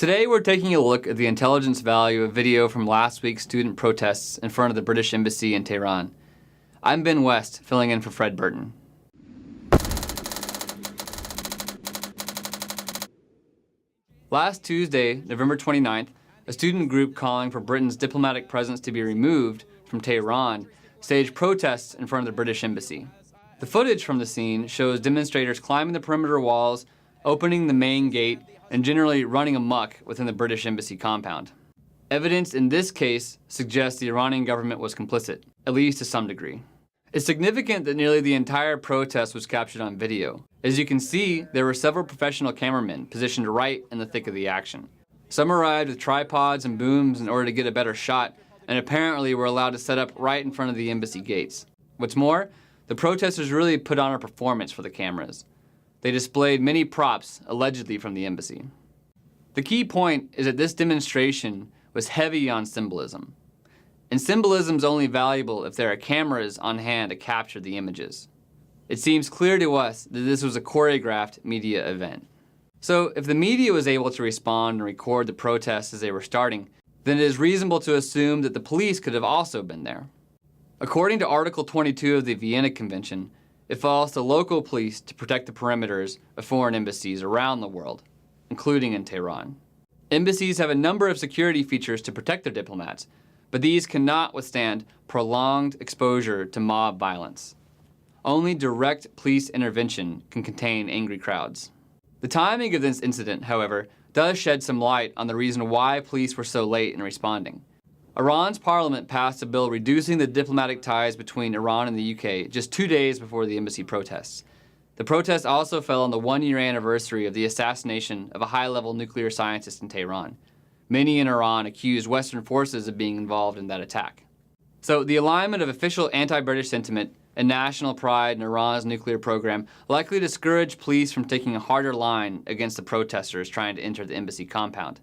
Today we're taking a look at the intelligence value of video from last week's student protests in front of the British Embassy in Tehran. I'm Ben West, filling in for Fred Burton. Last Tuesday, November 29th, a student group calling for Britain's diplomatic presence to be removed from Tehran staged protests in front of the British Embassy. The footage from the scene shows demonstrators climbing the perimeter walls, opening the main gate, and generally running amok within the British Embassy compound. Evidence in this case suggests the Iranian government was complicit, at least to some degree. It's significant that nearly the entire protest was captured on video. As you can see, there were several professional cameramen positioned right in the thick of the action. Some arrived with tripods and booms in order to get a better shot, and apparently were allowed to set up right in front of the embassy gates. What's more, the protesters really put on a performance for the cameras. They displayed many props, allegedly from the embassy. The key point is that this demonstration was heavy on symbolism. And symbolism's only valuable if there are cameras on hand to capture the images. It seems clear to us that this was a choreographed media event. So if the media was able to respond and record the protests as they were starting, then it is reasonable to assume that the police could have also been there. According to Article 22 of the Vienna Convention, it falls to local police to protect the perimeters of foreign embassies around the world, including in Tehran. Embassies have a number of security features to protect their diplomats, but these cannot withstand prolonged exposure to mob violence. Only direct police intervention can contain angry crowds. The timing of this incident, however, does shed some light on the reason why police were so late in responding. Iran's parliament passed a bill reducing the diplomatic ties between Iran and the UK just 2 days before the embassy protests. The protest also fell on the one-year anniversary of the assassination of a high-level nuclear scientist in Tehran. Many in Iran accused Western forces of being involved in that attack. So the alignment of official anti-British sentiment and national pride in Iran's nuclear program likely discouraged police from taking a harder line against the protesters trying to enter the embassy compound.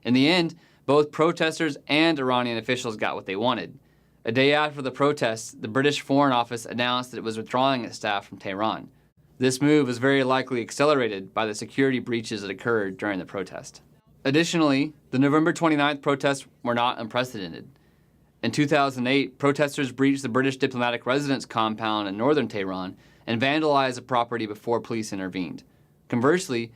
In the end, both protesters and Iranian officials got what they wanted. A day after the protests, the British Foreign Office announced that it was withdrawing its staff from Tehran. This move was very likely accelerated by the security breaches that occurred during the protest. Additionally, the November 29th protests were not unprecedented. In 2008, protesters breached the British diplomatic residence compound in northern Tehran and vandalized the property before police intervened. Conversely,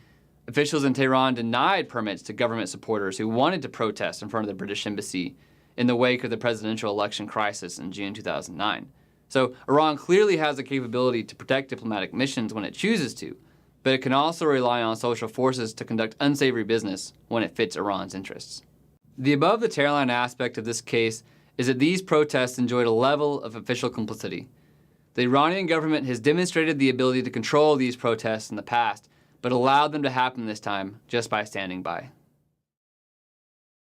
officials in Tehran denied permits to government supporters who wanted to protest in front of the British embassy in the wake of the presidential election crisis in June 2009. So Iran clearly has the capability to protect diplomatic missions when it chooses to, but it can also rely on social forces to conduct unsavory business when it fits Iran's interests. The above the Tearline aspect of this case is that these protests enjoyed a level of official complicity. The Iranian government has demonstrated the ability to control these protests in the past, but allowed them to happen this time just by standing by.